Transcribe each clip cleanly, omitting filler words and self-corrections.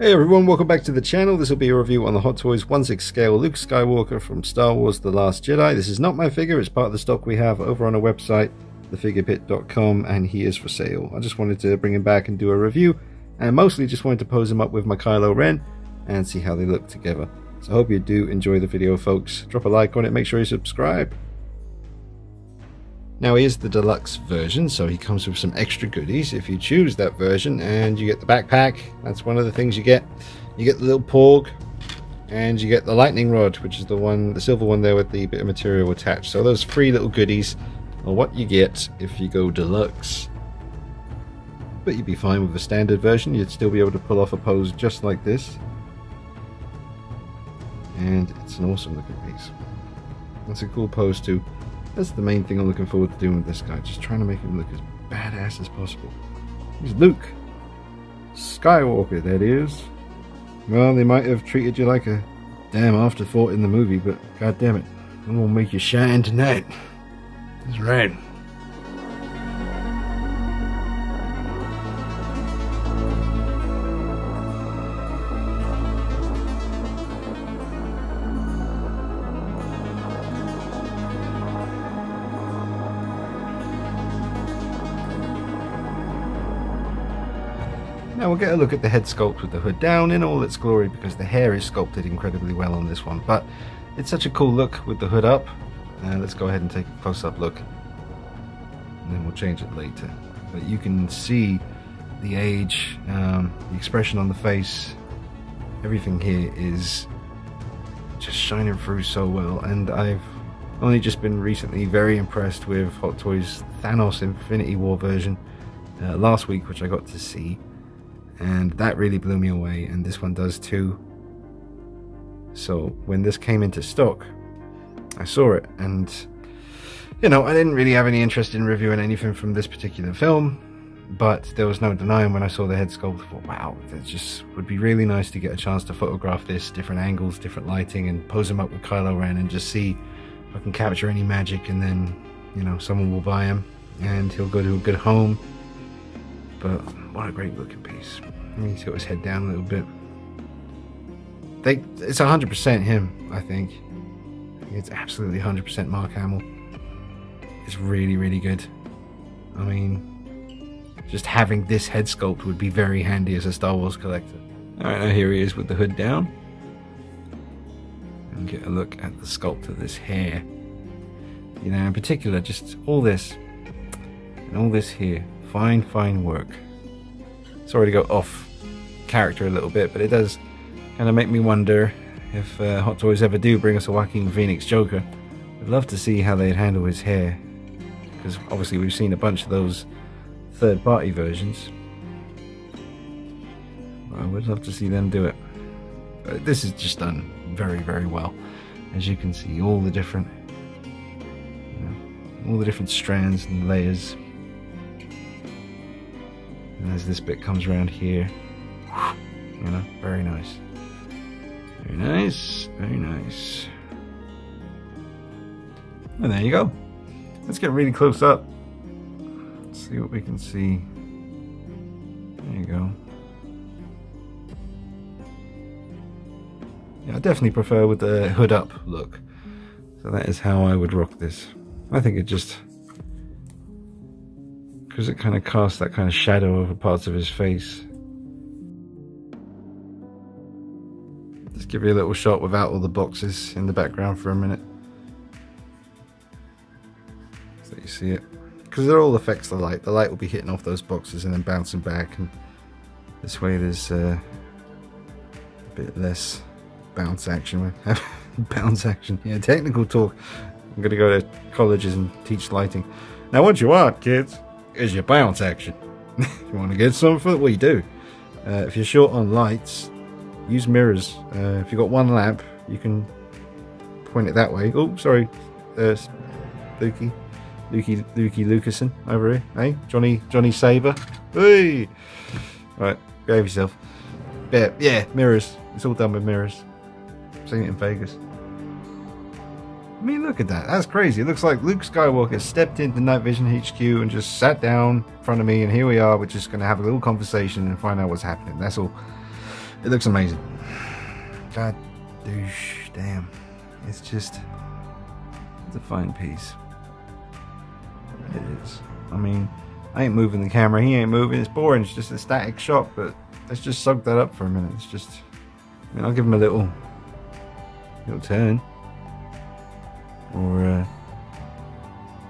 Hey everyone, welcome back to the channel. This will be a review on the Hot Toys 1/6 scale Luke Skywalker from Star Wars The Last Jedi. This is not my figure, it's part of the stock we have over on our website, thefigurebit.com, and he is for sale. I just wanted to bring him back and do a review, and mostly just wanted to pose him up with my Kylo Ren and see how they look together. So I hope you do enjoy the video, folks. Drop a like on it, make sure you subscribe. Now he is the deluxe version, so he comes with some extra goodies if you choose that version, and you get the backpack. That's one of the things you get. You get the little porg, and you get the lightning rod, which is the silver one there with the bit of material attached. So those three little goodies are what you get if you go deluxe. But you'd be fine with the standard version. You'd still be able to pull off a pose just like this. And it's an awesome looking piece. That's a cool pose too. That's the main thing I'm looking forward to doing with this guy. Just trying to make him look as badass as possible. He's Luke Skywalker, that is. Well, they might have treated you like a damn afterthought in the movie, but god damn it, I'm gonna make you shine tonight. That's right. Now we'll get a look at the head sculpt with the hood down in all its glory, because the hair is sculpted incredibly well on this one, but it's such a cool look with the hood up. Let's go ahead and take a close-up look, and then we'll change it later. But you can see the age, the expression on the face, everything here is just shining through so well. And I've only just been recently very impressed with Hot Toys Thanos Infinity War version last week, which I got to see. And that really blew me away, and this one does too. So when this came into stock, I saw it, and you know, I didn't really have any interest in reviewing anything from this particular film, but there was no denying when I saw the head sculpt, I thought, wow, that just would be really nice to get a chance to photograph this, different angles, different lighting, and pose him up with Kylo Ren and just see if I can capture any magic, and then, you know, someone will buy him and he'll go to a good home. But what a great looking piece. I mean, he's got his head down a little bit. It's 100% him, I think. It's absolutely 100% Mark Hamill. It's really, really good. I mean, just having this head sculpt would be very handy as a Star Wars collector. Alright, now here he is with the hood down. And get a look at the sculpt of this hair. You know, in particular, just all this. And all this here. Fine, fine work. Sorry to go off character a little bit, but it does kind of make me wonder if Hot Toys ever do bring us a Joaquin Phoenix Joker. I'd love to see how they'd handle his hair, because obviously we've seen a bunch of those third-party versions. I would love to see them do it. But this is just done very, very well. As you can see, all the different, all the different strands and layers. And as this bit comes around here, you know, very nice. Very nice, very nice. And there you go. Let's get really close up. Let's see what we can see. There you go. Yeah, I definitely prefer with the hood up look. So that is how I would rock this. I think it just, because it kind of casts that kind of shadow over parts of his face. Just give you a little shot without all the boxes in the background for a minute, so you see it, because it all affects the light. The light will be hitting off those boxes and then bouncing back, and this way there's a bit less bounce action. Bounce action, yeah, technical talk. I'm gonna go to colleges and teach lighting. Now what you want, kids, is your bounce action. You want to get something? Well, you do. If you're short on lights, use mirrors. If you've got one lamp, you can point it that way. Oh, sorry, Lukey Lucason over here. Hey, Johnny Saber. Hey, right, behave yourself. Yeah, mirrors. It's all done with mirrors. I've seen it in Vegas. I mean, look at that. That's crazy. It looks like Luke Skywalker stepped into Night Vision HQ and just sat down in front of me, and here we are. We're just going to have a little conversation and find out what's happening. That's all. It looks amazing. God, douche, damn. It's just, it's a fine piece. It is. I mean, I ain't moving the camera, he ain't moving, it's boring, it's just a static shot, but let's just soak that up for a minute. It's just, I mean, I'll give him a little turn. Or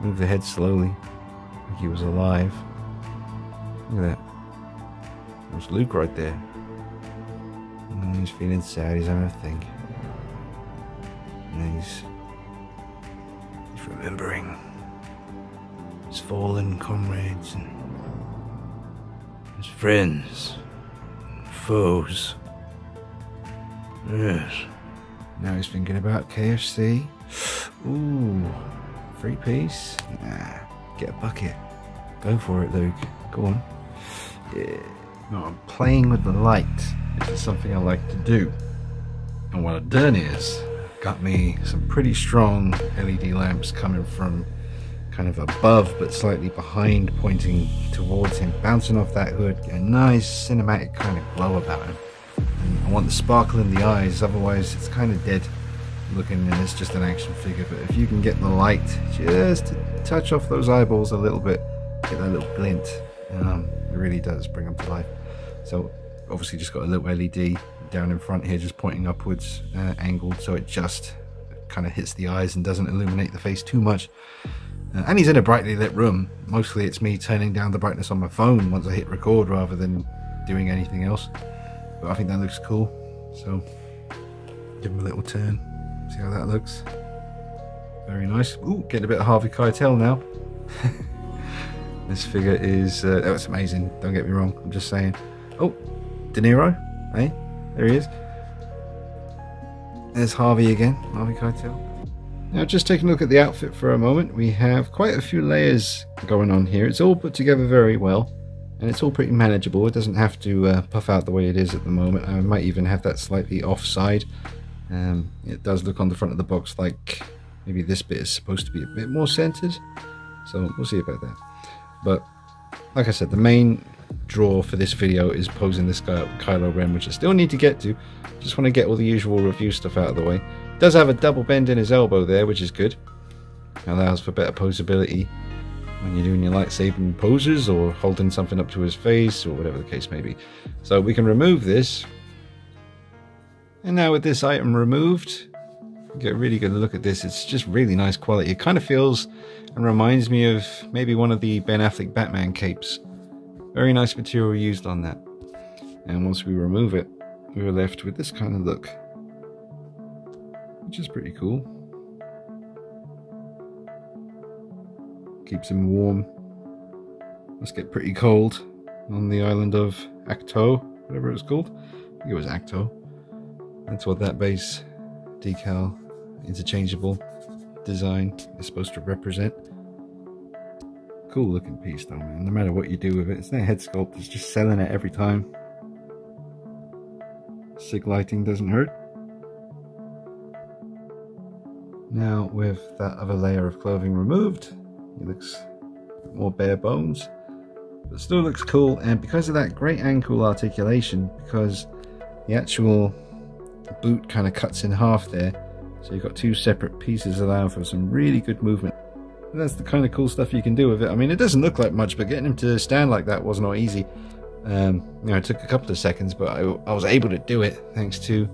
move the head slowly, like he was alive. Look at that. There's Luke right there. He's feeling sad, he's having a think. And then he's remembering his fallen comrades and his friends and foes. Yes. Now he's thinking about KFC. Ooh, free piece? Nah, get a bucket. Go for it, Luke. Go on. Yeah. No, I'm playing with the light. This is something I like to do. And what I've done is got me some pretty strong LED lamps coming from kind of above but slightly behind, pointing towards him, bouncing off that hood, get a nice cinematic kind of glow about him. And I want the sparkle in the eyes, otherwise it's kind of dead looking and it's just an action figure. But if you can get the light just to touch off those eyeballs a little bit, get that little glint, it really does bring them to life. So obviously just got a little LED down in front here, just pointing upwards, angled, so it just kind of hits the eyes and doesn't illuminate the face too much. And he's in a brightly lit room. Mostly it's me turning down the brightness on my phone once I hit record rather than doing anything else. But I think that looks cool, so give him a little turn, see how that looks. Very nice. Ooh, getting a bit of Harvey Keitel now. This figure is, oh, it's amazing, don't get me wrong, I'm just saying. Oh, De Niro, hey, there he is. There's Harvey again, Harvey Keitel. Now just taking a look at the outfit for a moment, we have quite a few layers going on here. It's all put together very well, and it's all pretty manageable. It doesn't have to puff out the way it is at the moment. I might even have that slightly offside. It does look on the front of the box like maybe this bit is supposed to be a bit more centered, so we'll see about that. But like I said, the main draw for this video is posing this guy up with Kylo Ren, which I still need to get to. Just want to get all the usual review stuff out of the way. Does have a double bend in his elbow there, which is good. Allows for better posability when you're doing your lightsaber poses or holding something up to his face or whatever the case may be. So we can remove this. And now with this item removed, get a really good look at this. It's just really nice quality. It kind of feels and reminds me of maybe one of the Ben Affleck Batman capes. Very nice material used on that. And once we remove it, we were left with this kind of look, which is pretty cool. Keeps him warm. Must get pretty cold on the island of Ahch-To, whatever it was called. I think it was Ahch-To. That's what that base decal interchangeable design is supposed to represent. Cool looking piece though, man. No matter what you do with it, it's their head sculpt. It's just selling it every time. SIG lighting doesn't hurt. Now with that other layer of clothing removed, he looks more bare bones, but still looks cool. And because of that great ankle articulation, because the actual boot kind of cuts in half there, so you've got two separate pieces allowing for some really good movement. And that's the kind of cool stuff you can do with it. I mean, it doesn't look like much, but getting him to stand like that was not easy. You know, it took a couple of seconds, but I was able to do it thanks to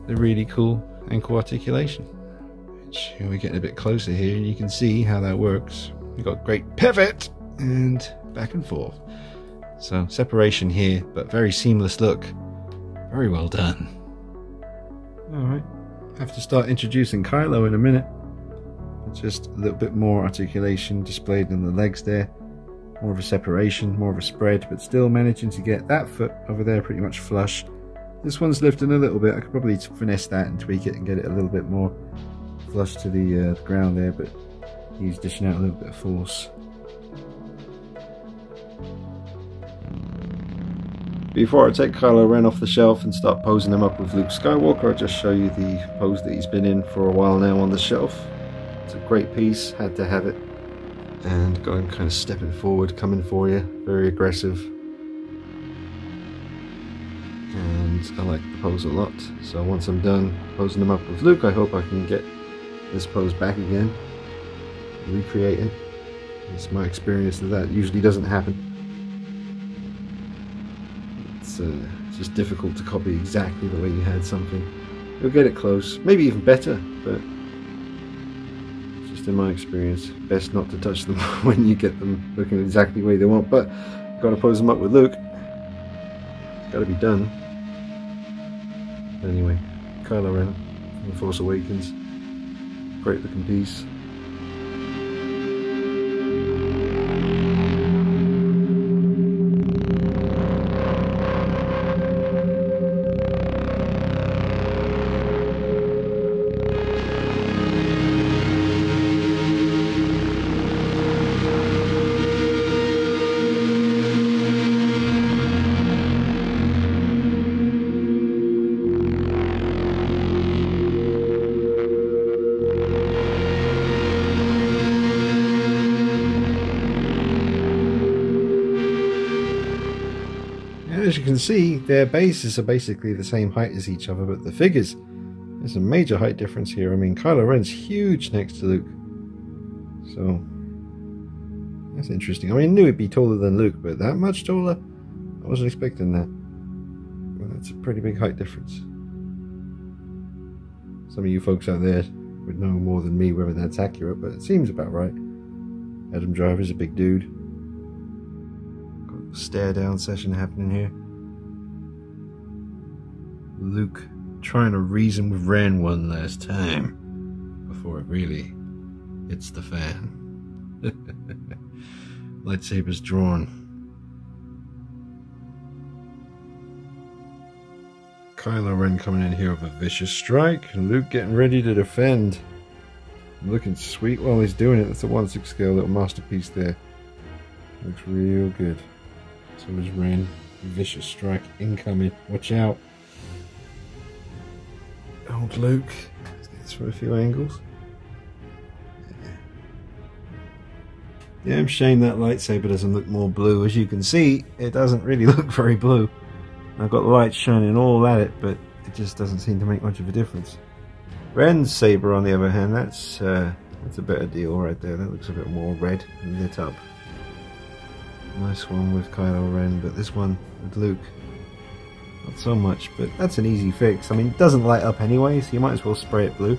the really cool ankle articulation. Which, we're getting a bit closer here, and you can see how that works. We've got great pivot and back and forth. So separation here, but very seamless look. Very well done. Alright, have to start introducing Kylo in a minute. Just a little bit more articulation displayed in the legs there. More of a separation, more of a spread, but still managing to get that foot over there pretty much flush. This one's lifting a little bit. I could probably finesse that and tweak it and get it a little bit more flush to the ground there, but he's dishing out a little bit of force. Before I take Kylo Ren off the shelf and start posing him up with Luke Skywalker, I'll just show you the pose that he's been in for a while now on the shelf. It's a great piece, had to have it. And got him kind of stepping forward, coming for you, very aggressive. And and I like the pose a lot. So once I'm done posing them up with Luke, I hope I can get this pose back again, recreate it. It's my experience that usually doesn't happen. It's just difficult to copy exactly the way you had something. You'll get it close, maybe even better, but just in my experience, best not to touch them when you get them looking exactly the way they want. But got to pose them up with Luke. Got to be done. Anyway, Kylo Ren from The Force Awakens. Great looking piece. As you can see, their bases are basically the same height as each other, but the figures, there's a major height difference here. I mean, Kylo Ren's huge next to Luke, so that's interesting. I mean, I knew it'd be taller than Luke, but that much taller? I wasn't expecting that. Well, that's a pretty big height difference. Some of you folks out there would know more than me whether that's accurate, but it seems about right. Adam Driver's a big dude. Got a stare down session happening here. Luke trying to reason with Ren one last time before it really hits the fan. Lightsabers drawn. Kylo Ren coming in here with a vicious strike, and Luke getting ready to defend. Looking sweet while he's doing it. That's a 1/6 scale little masterpiece there. Looks real good. So is Ren. Vicious strike incoming. Watch out. Old Luke. Let's get this from a few angles. Yeah, shame that lightsaber doesn't look more blue. As you can see, it doesn't really look very blue. I've got the light shining all at it, but it just doesn't seem to make much of a difference. Ren's saber, on the other hand, that's a better deal right there. That looks a bit more red and lit up. Nice one with Kylo Ren, but this one with Luke, not so much. But that's an easy fix. I mean, it doesn't light up anyway, so you might as well spray it blue.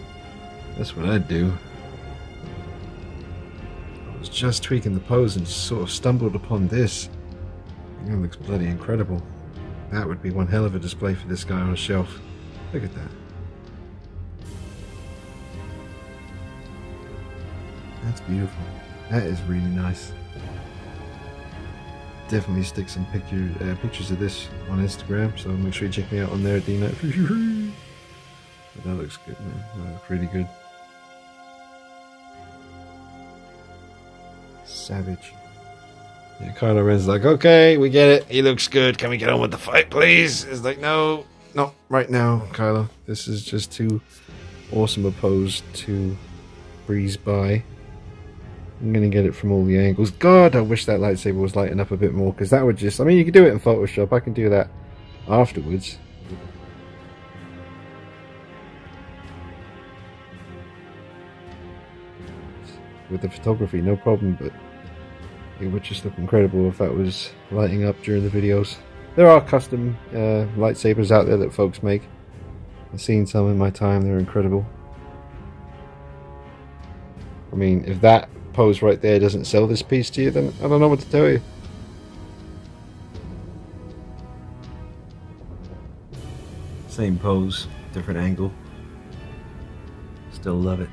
That's what I'd do. I was just tweaking the pose and sort of stumbled upon this. That looks bloody incredible. That would be one hell of a display for this guy on a shelf. Look at that. That's beautiful. That is really nice. Definitely stick some pictures of this on Instagram, so make sure you check me out on there, Dino. But that looks good, man. That looks really good. Savage. Yeah, Kylo Ren's like, okay, we get it. He looks good. Can we get on with the fight, please? It's like, no, not right now, Kylo. This is just too awesome a pose to breeze by. I'm going to get it from all the angles. God, I wish that lightsaber was lighting up a bit more, because that would just... I mean, you can do it in Photoshop. I can do that afterwards. With the photography, no problem, but it would just look incredible if that was lighting up during the videos. There are custom lightsabers out there that folks make. I've seen some in my time. They're incredible. I mean, if that pose right there doesn't sell this piece to you, then I don't know what to tell you. Same pose, different angle. Still love it.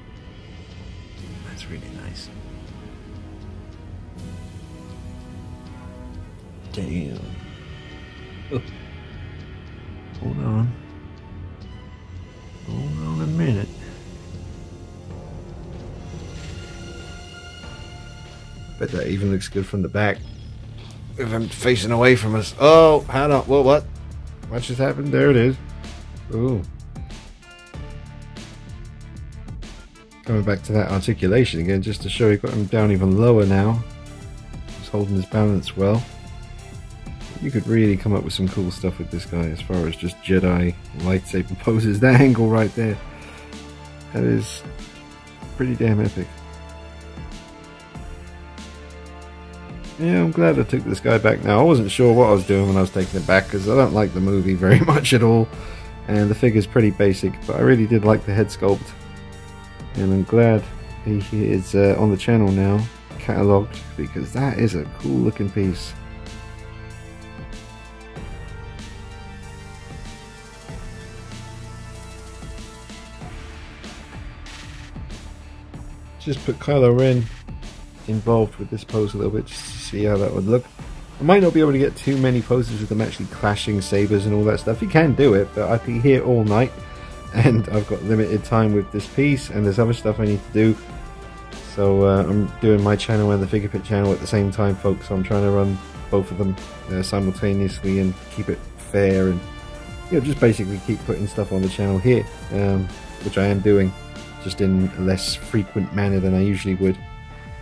That's really nice. Damn. Oh. Hold on. Hold on a minute. Bet that even looks good from the back. With him facing away from us. Oh, hold on. Well, what? What just happened? There it is. Ooh. Coming back to that articulation again, just to show you, got him down even lower now. He's holding his balance well. You could really come up with some cool stuff with this guy as far as just Jedi lightsaber poses. That angle right there, that is pretty damn epic. Yeah, I'm glad I took this guy back now. I wasn't sure what I was doing when I was taking it back, because I don't like the movie very much at all, and the figure's pretty basic, but I really did like the head sculpt, and I'm glad he is on the channel now, catalogued, because that is a cool looking piece. Just put Kylo Ren involved with this pose a little bit just to see how that would look. I might not be able to get too many poses with them actually clashing sabers and all that stuff. You can do it, but I'd be here all night, and I've got limited time with this piece, and there's other stuff I need to do. So I'm doing my channel and the Figure Pit channel at the same time, folks. So I'm trying to run both of them simultaneously and keep it fair, and just basically keep putting stuff on the channel here, which I am doing, just in a less frequent manner than I usually would.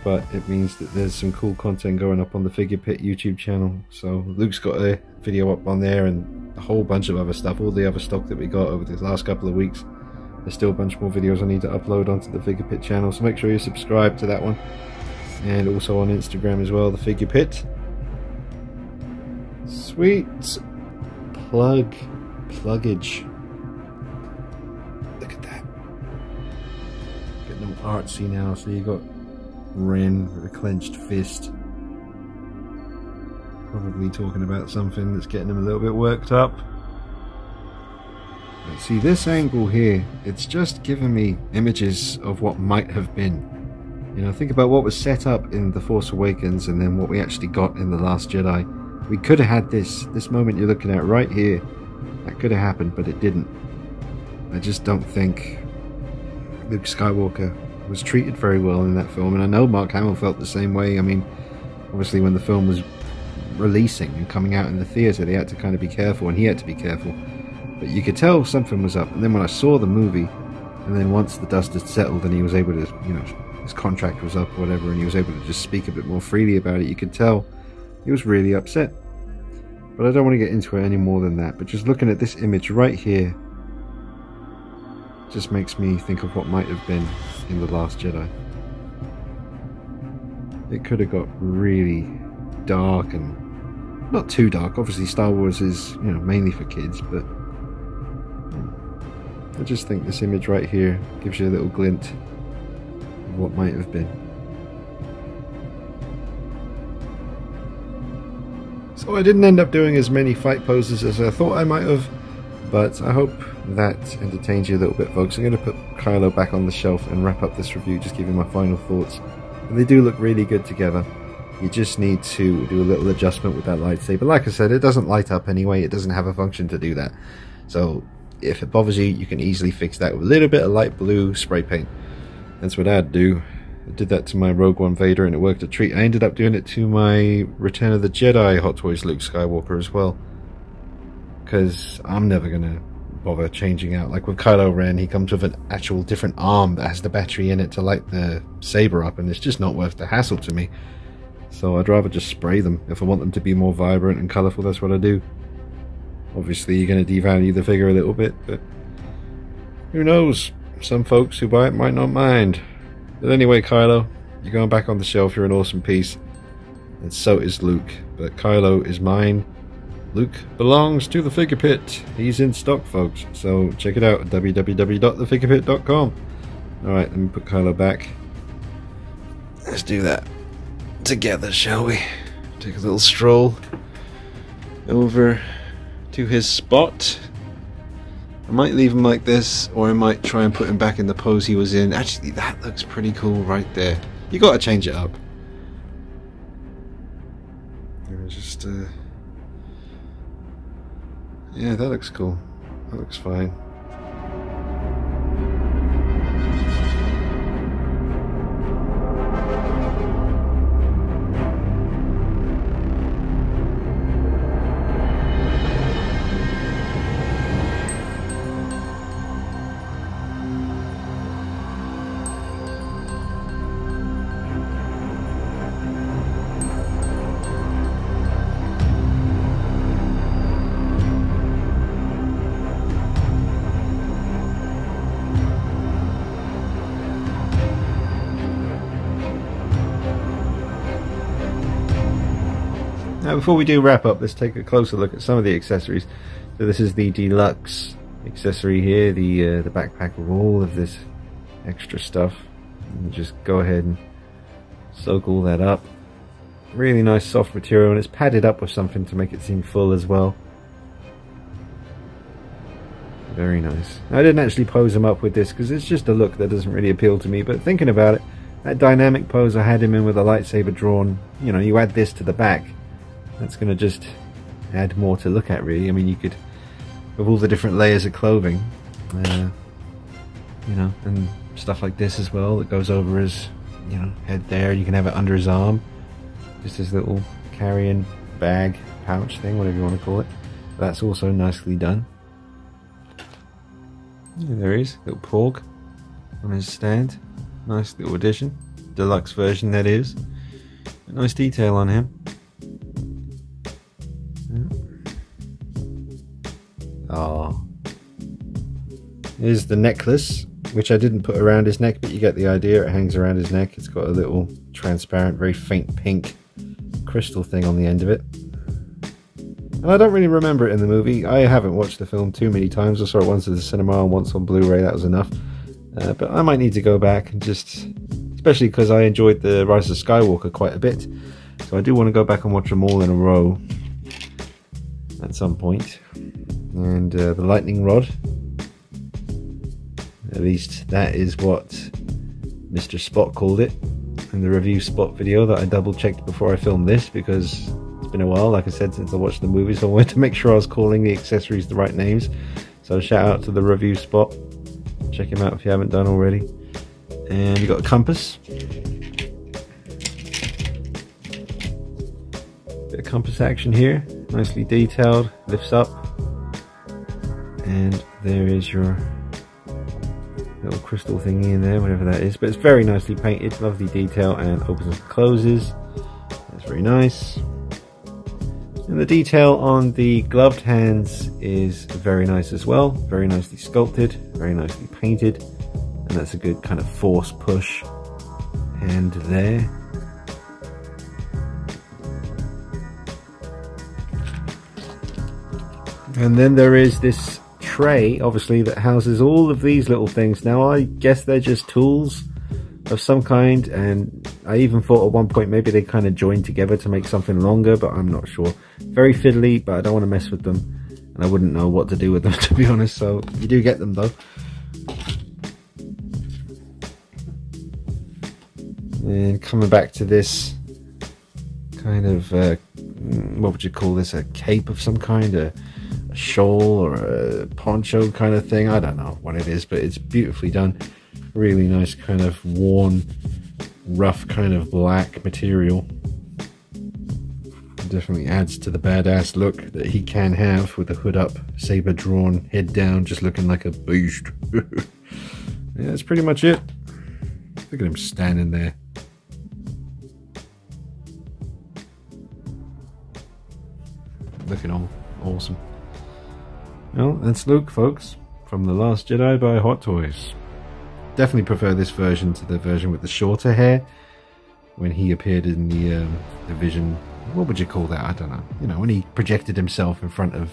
But it means that there's some cool content going up on the Figure Pit YouTube channel. So Luke's got a video up on there, and a whole bunch of other stuff, all the other stock that we got over the last couple of weeks. There's still a bunch more videos I need to upload onto the Figure Pit channel, so make sure you subscribe to that one. And also on Instagram as well, the Figure Pit. Sweet pluggage. Look at that. Getting them artsy now, so you got Ren with a clenched fist, probably talking about something that's getting him a little bit worked up. But see, this angle here, it's just giving me images of what might have been. Think about what was set up in The Force Awakens and then what we actually got in The Last Jedi. We could have had this moment you're looking at right here. That could have happened, but it didn't. I just don't think Luke Skywalker was treated very well in that film, and I know Mark Hamill felt the same way. I mean, obviously when the film was releasing and coming out in the theatre, they had to kind of be careful, and he had to be careful, but you could tell something was up. And then when I saw the movie, and then once the dust had settled and he was able to, his contract was up or whatever, and he was able to just speak a bit more freely about it, you could tell he was really upset. But I don't want to get into it any more than that. But just looking at this image right here just makes me think of what might have been in The Last Jedi. It could have got really dark, and not too dark. Obviously Star Wars is, mainly for kids, but I just think this image right here gives you a little glint of what might have been. So I didn't end up doing as many fight poses as I thought I might have, but I hope that entertains you a little bit, folks. I'm going to put Kylo back on the shelf and wrap up this review, just give you my final thoughts. And they do look really good together. You just need to do a little adjustment with that lightsaber. Like I said, it doesn't light up anyway. It doesn't have a function to do that. So if it bothers you, you can easily fix that with a little bit of light blue spray paint. That's what I'd do. I did that to my Rogue One Vader and it worked a treat. I ended up doing it to my Return of the Jedi Hot Toys Luke Skywalker as well, because I'm never going to bother changing out. Like with Kylo Ren, he comes with an actual different arm that has the battery in it to light the saber up, and it's just not worth the hassle to me. So I'd rather just spray them. If I want them to be more vibrant and colourful, that's what I do. Obviously you're going to devalue the figure a little bit, but who knows? Some folks who buy it might not mind. But anyway, Kylo, you're going back on the shelf. You're an awesome piece, and so is Luke. But Kylo is mine. Luke belongs to the Figure Pit. He's in stock, folks, so check it out at www.thefigurepit.com. Alright, let me put Kylo back. Let's do that together, shall we? Take a little stroll over to his spot. I might leave him like this, or I might try and put him back in the pose he was in. Actually, that looks pretty cool right there. You gotta change it up. Just yeah, that looks cool. That looks fine. before we do wrap up, let's take a closer look at some of the accessories. So this is the deluxe accessory here, the backpack with all of this extra stuff. And just go ahead and soak all that up. Really nice soft material, and it's padded up with something to make it seem full as well. Very nice. I didn't actually pose him up with this because it's just a look that doesn't really appeal to me, but thinking about it, that dynamic pose I had him in with a lightsaber drawn, you know, you add this to the back, that's going to just add more to look at, really. I mean, you could, with all the different layers of clothing, you know, and stuff like this as well that goes over his, you know, head there. You can have it under his arm, just this little carrying bag, pouch thing, whatever you want to call it. That's also nicely done. Yeah, there he is, little porg on his stand. Nice little addition, deluxe version that is. A nice detail on him. Oh, here's the necklace, which I didn't put around his neck, but you get the idea. It hangs around his neck. It's got a little transparent, very faint pink crystal thing on the end of it. And I don't really remember it in the movie. I haven't watched the film too many times. I saw it once at the cinema and once on Blu-ray. That was enough. But I might need to go back and just, especially because I enjoyed the Rise of Skywalker quite a bit. So I do want to go back and watch them all in a row at some point. And the lightning rod, at least that is what Mr. Spot called it in the review Spot video that I double checked before I filmed this, because it's been a while, like I said, since I watched the movie, so I wanted to make sure I was calling the accessories the right names. So shout out to the review Spot. Check him out if you haven't done already. And you got a compass. Bit of compass action here, nicely detailed, lifts up. And there is your little crystal thingy in there, whatever that is. But it's very nicely painted, lovely detail, and opens and closes. That's very nice. And the detail on the gloved hands is very nice as well. Very nicely sculpted, very nicely painted. And that's a good kind of force push hand there. And then there is this tray, obviously, that houses all of these little things. Now I guess they're just tools of some kind, and I even thought at one point maybe they kind of joined together to make something longer, but I'm not sure. Very fiddly, but I don't want to mess with them, and I wouldn't know what to do with them, to be honest. So you do get them though. And coming back to this kind of what would you call this, a cape of some kind, a shawl or a poncho kind of thing. I don't know what it is, but it's beautifully done. Really nice kind of worn, rough kind of black material. Definitely adds to the badass look that he can have with the hood up, saber drawn, head down, just looking like a beast. Yeah, that's pretty much it. Look at him standing there. Looking all awesome. Well, that's Luke, folks, from The Last Jedi by Hot Toys. Definitely prefer this version to the version with the shorter hair when he appeared in the vision. What would you call that? I don't know. You know, when he projected himself in front of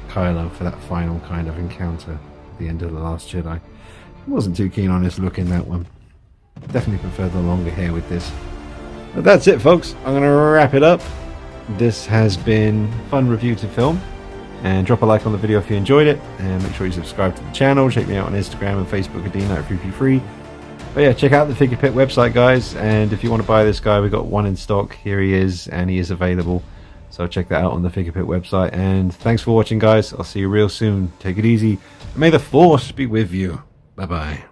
Kylo for that final kind of encounter at the end of The Last Jedi. I wasn't too keen on his look in that one. Definitely prefer the longer hair with this. But that's it, folks. I'm going to wrap it up. This has been a fun review to film. And drop a like on the video if you enjoyed it, and make sure you subscribe to the channel. Check me out on Instagram and Facebook at DNight333. But yeah, check out the Figure Pit website, guys, and if you want to buy this guy, we've got one in stock. Here he is, and he is available, so check that out on the Figure Pit website. And thanks for watching, guys. I'll see you real soon. Take it easy, and may the Force be with you. Bye bye.